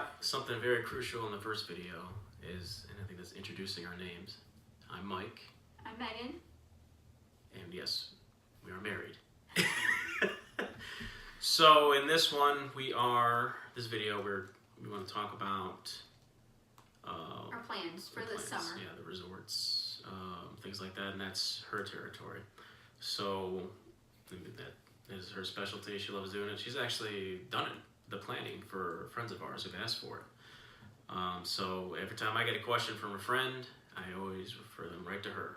forgot something very crucial in the first video is, and I think that's introducing our names. I'm Mike. I'm Megan. And yes, we are married. So in this one, this video, we want to talk about Our plans for this summer. Yeah, the resorts, things like that, and that's her territory. So that is her specialty. She loves doing it. She's actually done it, the planning, for friends of ours who've asked for it. So every time I get a question from a friend, I always refer them right to her,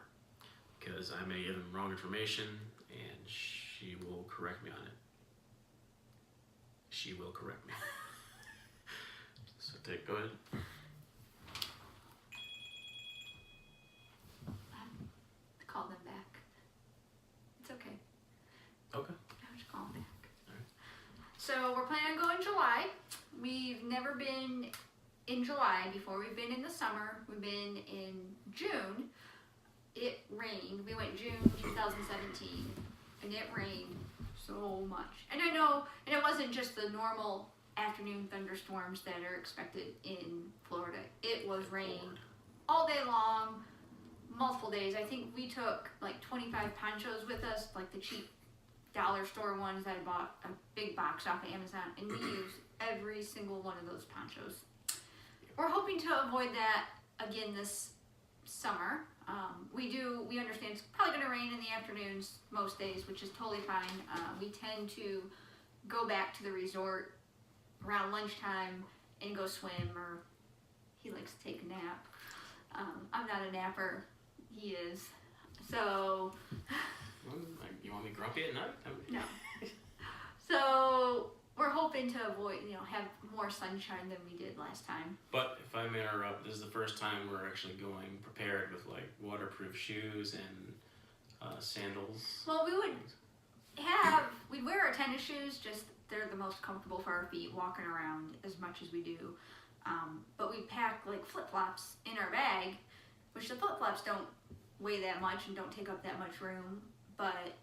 because I may give them wrong information and she will correct me on it. She will correct me. So go ahead. Call them back. It's okay. Okay. I'll just call them back. All right. So we're planning on going July. We've never been in July before. We've been in the summer. We've been in June. It rained. We went June 2017, and it rained so much. And I know, and it wasn't just the normal afternoon thunderstorms that are expected in Florida. It was rain all day long, multiple days. I think we took like 25 ponchos with us, like the cheap dollar store ones that I bought a big box off of Amazon, and we used every single one of those ponchos. We're hoping to avoid that again this summer. We understand it's probably going to rain in the afternoons most days, which is totally fine. We tend to go back to the resort around lunchtime and go swim, or he likes to take a nap. I'm not a napper. He is. So... You want me grumpy at night? No. So we're hoping to avoid, have more sunshine than we did last time. But if I may interrupt, this is the first time we're actually going prepared with like waterproof shoes and sandals. Well, we'd wear our tennis shoes, just they're the most comfortable for our feet walking around as much as we do. But we pack like flip-flops in our bag, which the flip-flops don't weigh that much and don't take up that much room. But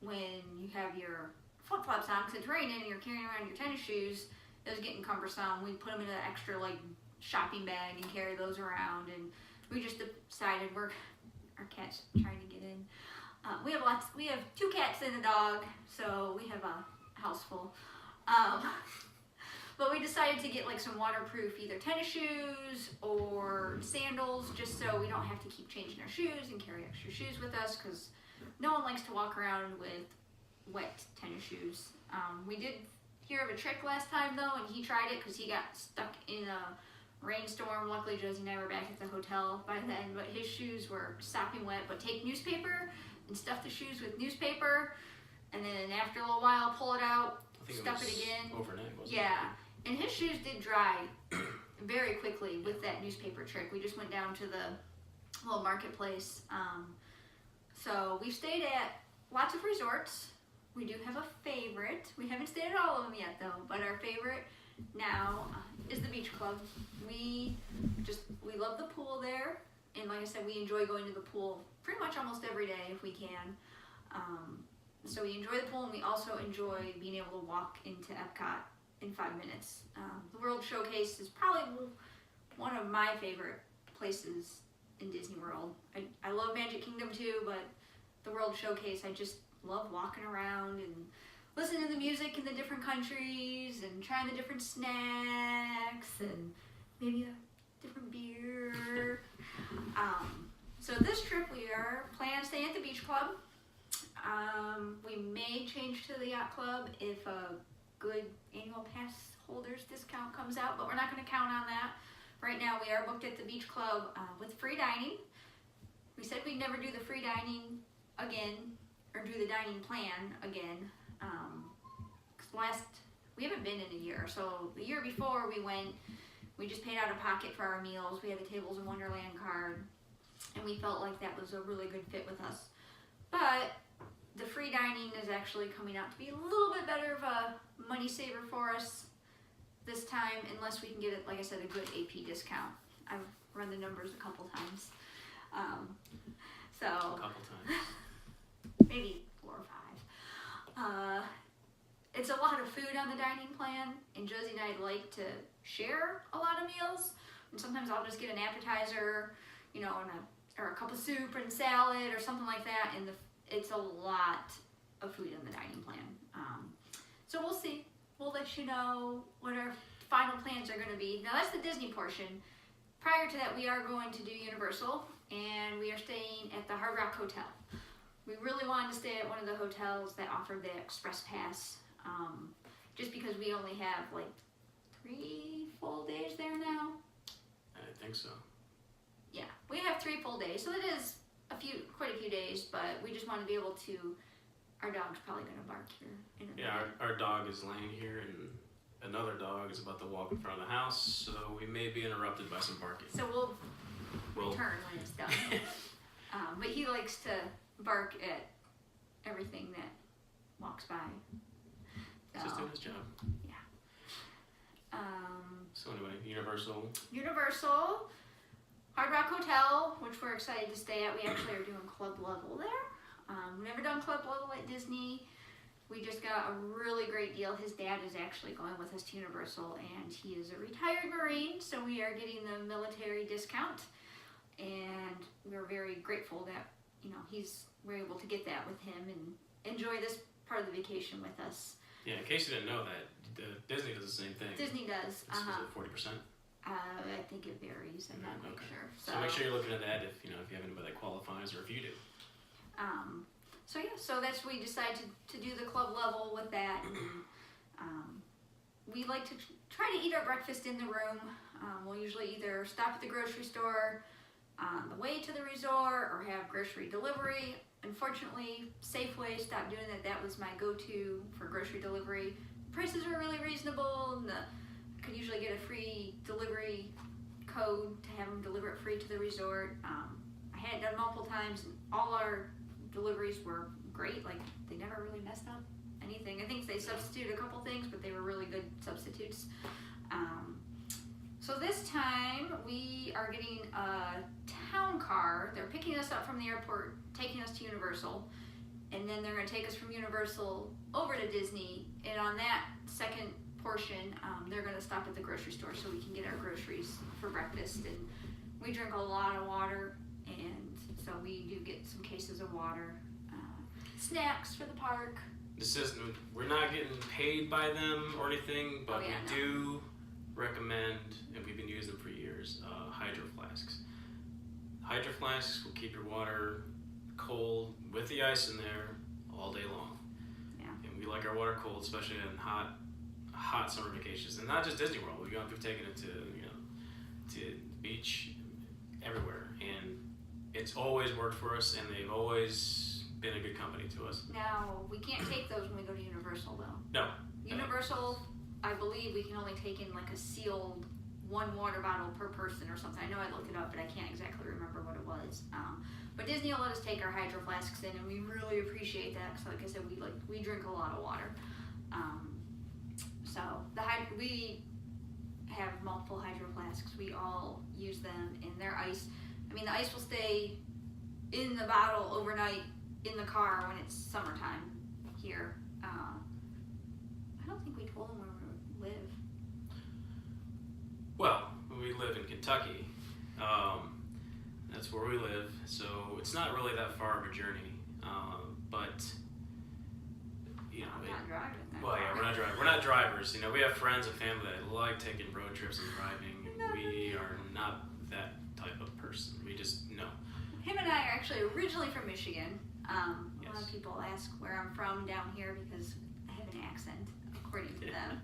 when you have your flip-flops on, because it's raining and you're carrying around your tennis shoes, it was getting cumbersome. We put them in an extra like shopping bag and carry those around, and we just decided our cat's trying to get in. We have 2 cats and a dog, so we have a house full. But we decided to get like some waterproof either tennis shoes or sandals, just so we don't have to keep changing our shoes and carry extra shoes with us, because no one likes to walk around with wet tennis shoes. We did hear of a trick last time though, and he tried it because he got stuck in a rainstorm. Luckily Josie and I were back at the hotel by then, but his shoes were sopping wet. But take newspaper and stuff the shoes with newspaper, and then after a little while pull it out, stuff it again. Overnight, wasn't it? Yeah, and his shoes did dry very quickly with that newspaper trick. We just went down to the little marketplace. So we've stayed at lots of resorts. We do have a favorite. We haven't stayed at all of them yet though, but our favorite now is the beach club. We love the pool there, and like I said, we enjoy going to the pool pretty much almost every day if we can. So we enjoy the pool, and we also enjoy being able to walk into Epcot in 5 minutes. The World Showcase is probably one of my favorite places in Disney World. I love Magic Kingdom too, but the World Showcase, I just love walking around and listening to the music in the different countries and trying the different snacks and maybe a different beer. So this trip we are planning on staying at the beach club. We may change to the yacht club if a good annual pass holders discount comes out, but we're not going to count on that. Right now we are booked at the beach club with free dining. We said we'd never do the free dining again, or do the dining plan again. We haven't been in a year, so the year before we went, we just paid out of pocket for our meals. We had the Tables in Wonderland card, and we felt like that was a really good fit with us. But the free dining is actually coming out to be a little bit better of a money saver for us this time, unless we can get it, like I said, a good AP discount. I've run the numbers a couple times. A couple times. Maybe 4 or 5. It's a lot of food on the dining plan, and Josie and I like to share a lot of meals, and sometimes I'll just get an appetizer, you know, or a cup of soup and salad or something like that, and it's a lot of food in the dining plan. So we'll see. We'll let you know what our final plans are going to be. Now that's the Disney portion. Prior to that, we are going to do Universal, and we are staying at the Hard Rock Hotel. We really wanted to stay at one of the hotels that offered the Express Pass, just because we only have like 3 full days there now. I think so. Yeah, we have 3 full days, so it is quite a few days, but we just want to be able to. Our dog's probably going to bark here in a minute. Yeah, our dog is laying here, and another dog is about to walk in front of the house, so we may be interrupted by some barking. So we'll return when it's done. But he likes to bark at everything that walks by. He's just doing his job. Yeah. So anyway, Universal. Universal, Hard Rock Hotel, which we're excited to stay at. We actually are doing club level there. We've never done club level at Disney. We just got a really great deal. His dad is actually going with us to Universal, and he is a retired Marine, so we are getting the military discount, and we're very grateful that, you know, we're able to get that with him and enjoy this part of the vacation with us. Yeah, in case you didn't know that, Disney does the same thing. Disney does. Is it 40%? I think it varies. I'm not quite sure. So make sure you're looking at that if you have anybody that qualifies, or if you do. So yeah, so we decided to do the club level with that. And, we like to try to eat our breakfast in the room. We'll usually either stop at the grocery store on the way to the resort or have grocery delivery. Unfortunately, Safeway stopped doing that. That was my go-to for grocery delivery. Prices were really reasonable, and I could usually get a free delivery code to have them deliver it free to the resort. I had it done multiple times, and all our deliveries were great. Like, they never really messed up anything. I think they substituted a couple things, but they were really good substitutes. So this time we are getting a town car. They're picking us up from the airport, taking us to Universal, and then they're going to take us from Universal over to Disney. And on that second portion, they're going to stop at the grocery store so we can get our groceries for breakfast. And we drink a lot of water, and so we do get some cases of water, snacks for the park. We're not getting paid by them or anything, but we do recommend, and we've been using them for years, hydro flasks. Hydro flasks will keep your water cold with the ice in there all day long. Yeah. And we like our water cold, especially in hot summer vacations, and not just Disney World. We've taken it to the beach, everywhere, and it's always worked for us, and they've always been a good company to us. Now, we can't take those when we go to Universal, though. No. Universal, I believe we can only take in like a sealed 1 water bottle per person or something. I know I looked it up, but I can't exactly remember what it was. But Disney will let us take our hydro flasks in, and we really appreciate that, because like I said, we drink a lot of water. So we have multiple hydro flasks. We all use them, and their ice. I mean, the ice will stay in the bottle overnight in the car when it's summertime here. I don't think we told them where we live. Well, we live in Kentucky. That's where we live, so it's not really that far of a journey. But I'm not driving that well, yeah, far. we're not driving. We're not drivers. We have friends and family that like taking road trips and driving. We are not that type of person. We just no. Him and I are actually originally from Michigan. Yes. A lot of people ask where I'm from down here because I have an accent, according to them.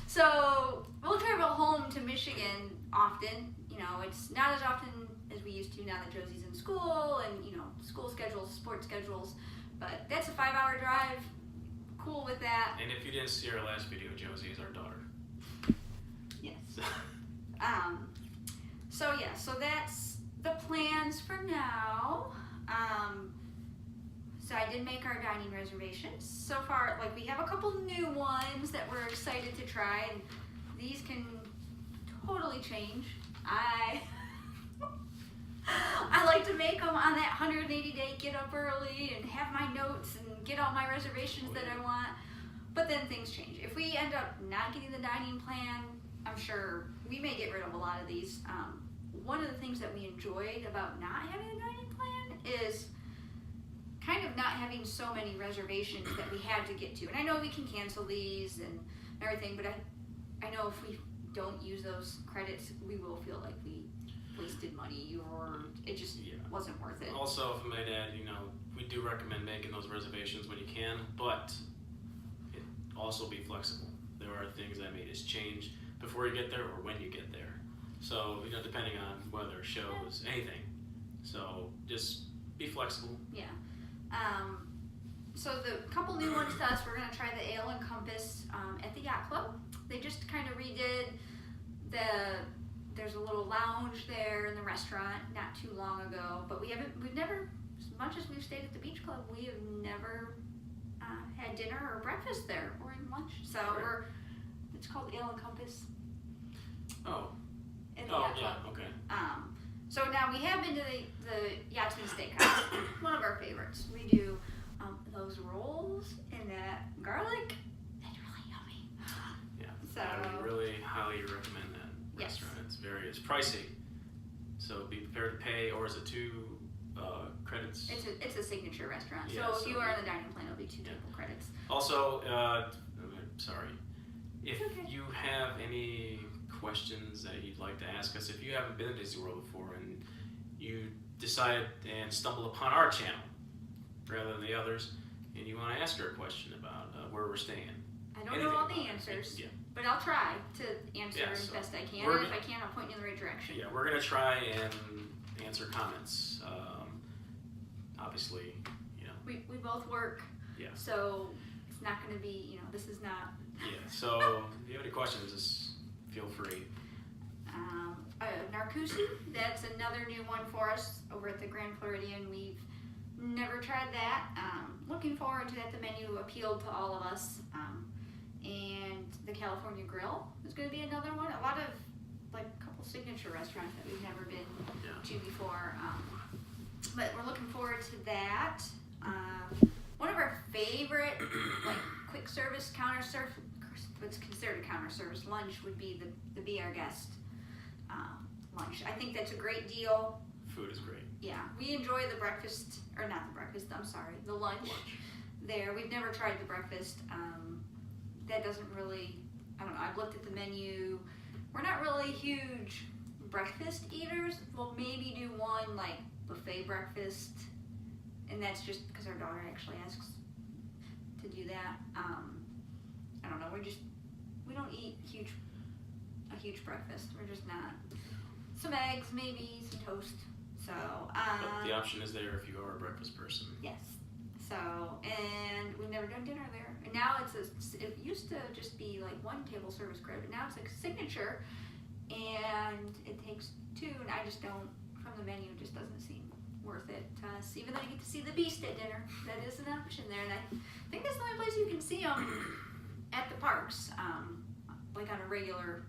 So we'll travel home to Michigan often. It's not as often as we used to now that Josie's in school and, school schedules, sports schedules. But that's a 5-hour drive. Cool with that. And if you didn't see our last video, Josie is our daughter. Yes. So that's the plans for now. So I did make our dining reservations. So far, we have a couple new ones that we're excited to try, and these can totally change. I like to make them on that 180-day get up early and have my notes and get all my reservations that I want. But then things change. If we end up not getting the dining plan, I'm sure we may get rid of a lot of these. One of the things that we enjoyed about not having a dining plan is kind of not having so many reservations that we had to get to. And I know we can cancel these and everything, but I know if we don't use those credits, we will feel like we wasted money or it just wasn't worth it. Also, if I might add, we do recommend making those reservations when you can, but also be flexible. There are things that may just change before you get there or when you get there. So, depending on weather, shows, anything. So, just be flexible. Yeah. So the couple new ones to us, we're going to try the Ale and Compass at the Yacht Club. They just kind of redid there's a little lounge there in the restaurant not too long ago, but we've never, as much as we've stayed at the beach club, we have never had dinner or breakfast there or even lunch. So right. It's called Ale and Compass. Oh. At the Yacht Club. Okay. So now we have been to the Yachtsman Steakhouse, one of our favorites. We do those rolls and that garlic. That's really yummy. Yeah. So I would really highly recommend that restaurant. It's pricey, so be prepared to pay. Or is it 2 credits? It's a signature restaurant. Yeah, so if you are on the dining plan, it'll be 2 table credits. Also, sorry, if okay. you have any questions that you'd like to ask us, if you haven't been to Disney World before and you decide and stumble upon our channel rather than the others, and you want to ask her a question about where we're staying. I don't know all the answers, but I'll try to answer as best I can. And if I can't, I'll point you in the right direction. Yeah, we're going to try and answer comments. Obviously, We both work, so it's not going to be, this is not... Yeah, so if you have any questions, just feel free. Narcoossee, that's another new one for us over at the Grand Floridian. We've never tried that. Looking forward to that. The menu appealed to all of us. And the California Grill is going to be another one. A lot of, a couple signature restaurants that we've never been to before. But we're looking forward to that. One of our favorite, quick service counter service, what's considered a counter service lunch would be the Be Our Guest lunch. I think that's a great deal. Food is great. Yeah, we enjoy the breakfast, or not the breakfast, I'm sorry, the lunch there. We've never tried the breakfast. That doesn't really, I don't know, I've looked at the menu. We're not really huge breakfast eaters. We'll maybe do one buffet breakfast, and that's just because our daughter actually asks to do that. I don't know, we don't eat a huge breakfast. We're just not. Some eggs, maybe, some toast. So, but the option is there if you are a breakfast person. Yes. So, and we've never done dinner there. And now it used to just be 1 table service credit, but now it's a signature, and it takes 2, and I just don't, from the menu, it just doesn't seem worth it to us. Even though you get to see the Beast at dinner, that is an option there, and I think that's the only place you can see them at the parks, on a regular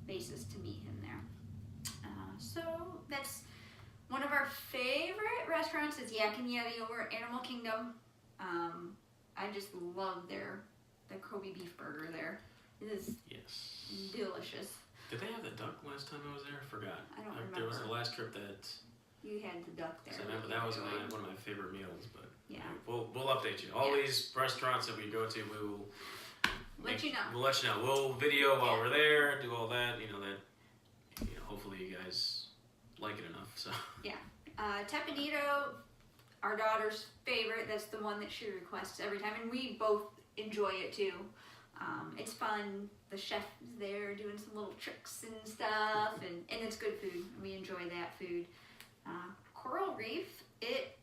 basis to meet him there. So that's one of our favorite restaurants is Yak and Yeti over at Animal Kingdom. I just love the Kobe beef burger there. It is delicious. Did they have the duck last time I was there? I forgot. I don't remember. There was the last trip that... You had the duck there. I remember that was one of my favorite meals, but yeah. We'll update you. All these restaurants that we go to, we will... Let you know. We'll let you know. We'll video while we're there, do all that, hopefully you guys like it enough, so... Yeah. Tepanito, our daughter's favorite. That's the one that she requests every time, and we both enjoy it too. It's fun. The chef is there doing some little tricks and stuff, and it's good food. We enjoy that food. Coral Reef, it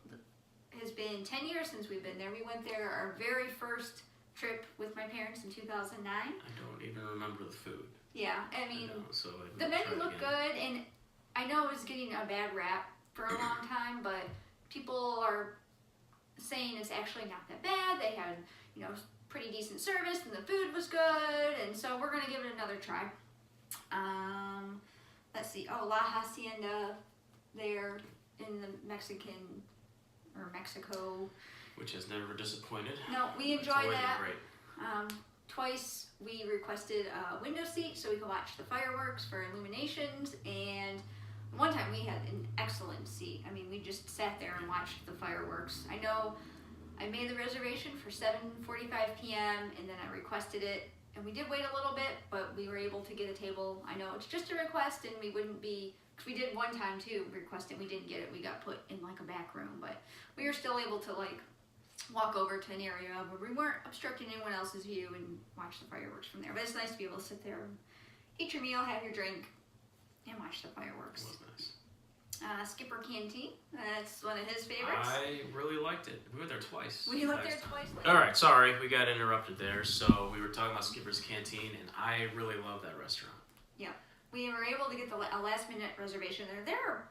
has been 10 years since we've been there. We went there our very first trip with my parents in 2009. I don't even remember the food. Yeah, I mean, the menu looked good, and I know it was getting a bad rap for a long time, but people are saying it's actually not that bad. They had, pretty decent service, and the food was good, and so we're gonna give it another try. Let's see. Oh, La Hacienda there in the Mexico. Which has never disappointed. No, we enjoy that. Great. Twice we requested a window seat so we could watch the fireworks for illuminations, and one time we had an excellent seat. I mean, we just sat there and watched the fireworks. I know I made the reservation for 7:45 p.m. and then I requested it, and we did wait a little bit, but we were able to get a table. I know it's just a request, and we wouldn't be, because we did one time too, request it, we didn't get it, we got put in like a back room, but we were still able to like walk over to an area where we weren't obstructing anyone else's view and watch the fireworks from there. But it's nice to be able to sit there and eat your meal, have your drink, and watch the fireworks. It was nice. Skipper Canteen, that's one of his favorites. I really liked it. We were there twice. We went there twice. All right, sorry, we got interrupted there. So we were talking about Skipper's Canteen, and I really love that restaurant. Yeah, we were able to get a last-minute reservation there. There are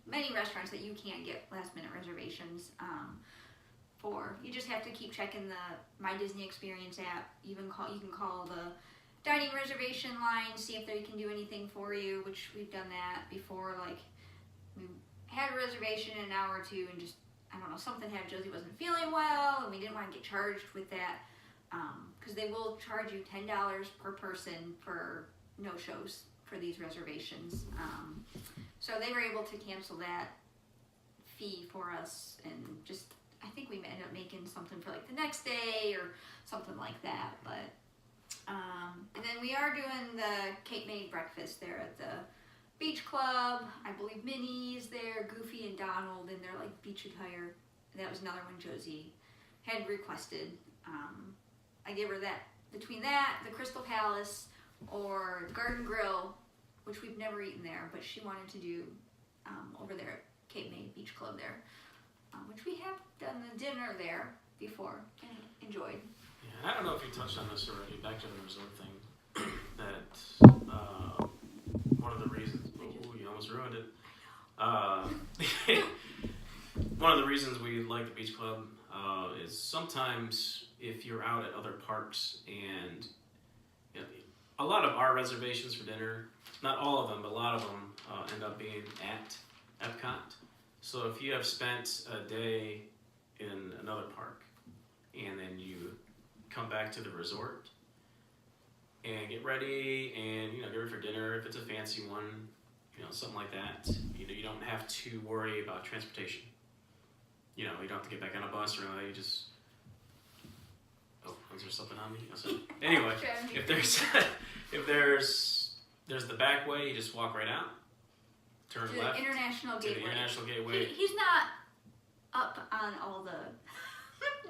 many restaurants that you can't get last-minute reservations for. You just have to keep checking the My Disney Experience app. You can call the dining reservation line, see if they can do anything for you, which we've done that before. Like, we had a reservation in an hour or two, and just, I don't know, something happened. Josie wasn't feeling well, and we didn't want to get charged with that, because they will charge you $10 per person for no-shows for these reservations. So they were able to cancel that fee for us, and just, I think we ended up making something for like the next day or something like that. But and then we are doing the Cape May breakfast there at the Beach Club. I believe Minnie is there, Goofy and Donald in their like beach attire. That was another one Josie had requested. I gave her that, between that, the Crystal Palace, or Garden Grill, which we've never eaten there, but she wanted to do over there at Cape May Beach Club there, which we have done the dinner there before and enjoyed. Yeah, I don't know if you touched on this already, back to the resort thing, that one of the reasons, you almost ruined it. One of the reasons we like the beach club is sometimes if you're out at other parks, and you know, a lot of our reservations for dinner, not all of them, but a lot of them end up being at Epcot. So if you have spent a day in another park and then you come back to the resort and get ready and get ready for dinner, if it's a fancy one, something like that, you don't have to worry about transportation. You don't have to get back on a bus or anything. You just, is there something on me? Anyway, if there's the back way, you just walk right out, turn to left the International to Gateway. the International Gateway. He's not up on all the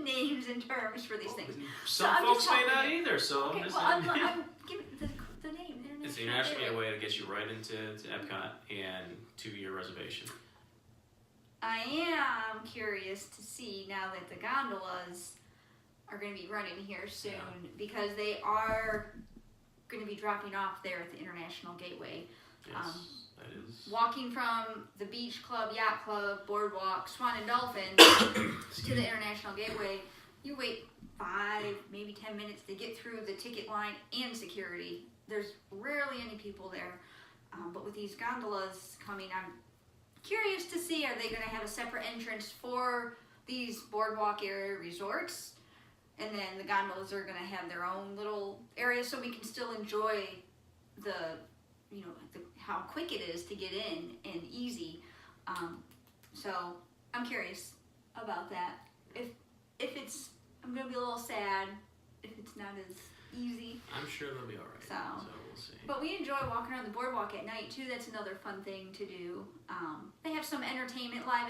names and terms for these things. Some folks may not either, so okay, I'm giving the name. It's the International Gateway to get you right into Epcot and to your reservation. I am curious to see now that the gondolas are going to be running here soon, because they are going to be dropping off there at the International Gateway. Yes, that is. Walking from the Beach Club, Yacht Club, Boardwalk, Swan and Dolphin to the International Gateway, you wait 5, maybe 10 minutes to get through the ticket line and security. There's rarely any people there, but with these gondolas coming, I'm curious to see, are they going to have a separate entrance for these boardwalk area resorts, and then the gondolas are going to have their own little area so we can still enjoy how quick it is to get in and easy. So I'm curious about that. If it's, I'm going to be a little sad if it's not as easy. I'm sure they'll be all right. So we'll see. But we enjoy walking around the boardwalk at night too. That's another fun thing to do. They have some live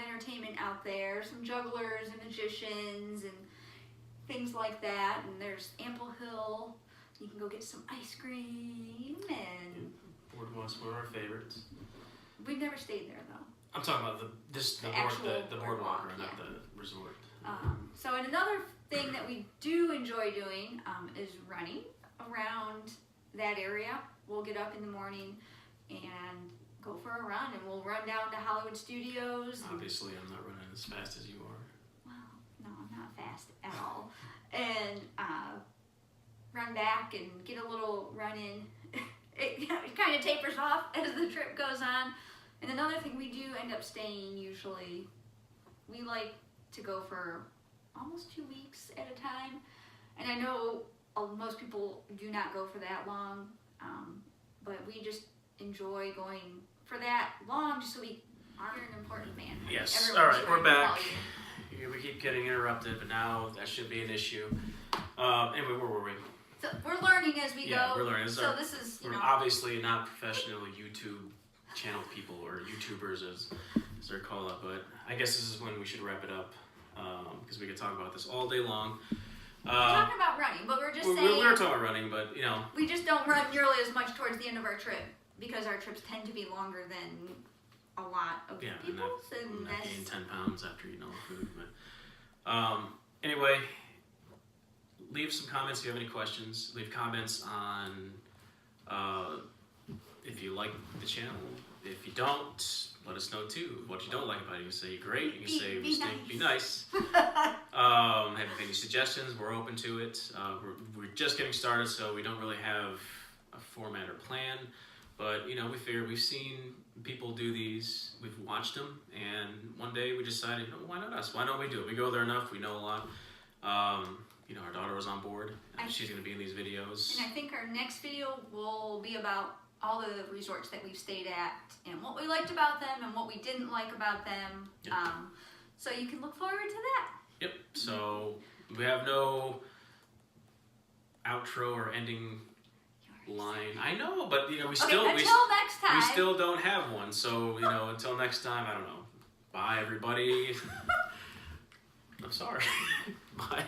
entertainment out there, some jugglers and magicians and things like that. And there's Ample Hill. You can go get some ice cream, and Boardwalk's one of our favorites. We've never stayed there though. I'm talking about the boardwalk, or not yeah. the resort. So another thing that we do enjoy doing is running around that area. We'll get up in the morning and go for a run, and we'll run down to Hollywood Studios. Obviously, I'm not running as fast as you are. Well, no, I'm not fast at all. And run back and get a little run in. It kind of tapers off as the trip goes on. And another thing, we do end up staying usually. We like to go for almost 2 weeks at a time. And I know most people do not go for that long, but we just enjoy going for that long just so we are an important man. Yes. Everyone's All right, we're trying to back. tell you. We keep getting interrupted, but now that should be an issue. Anyway, where were we? So we're learning as we Yeah, go. we're learning. So this is, We're obviously not professional YouTube channel people or YouTubers as they're called up, but I guess this is when we should wrap it up because we could talk about this all day long. We're talking about running, but we're just saying we were talking about running, but we just don't run nearly as much towards the end of our trip because our trips tend to be longer than a lot of people's. And not gain 10 pounds after eating all the food. But anyway, leave some comments if you have any questions. Leave comments on if you like the channel. If you don't, let us know too. What you don't like about it. You can say great. You can say we stink. Be nice. Have any suggestions? We're open to it. We're just getting started, so we don't really have a format or plan. But we figured we've seen people do these. We've watched them, and one day we decided, why not us? Why don't we do it? We go there enough. We know a lot. Our daughter was on board. She's going to be in these videos. And I think our next video will be about all the resorts that we've stayed at and what we liked about them and what we didn't like about them. Yep. So you can look forward to that. Yep. So we have no outro or ending line. I know, but until next time. we still don't have one. So until next time, I don't know. Bye, everybody. I'm sorry. Bye.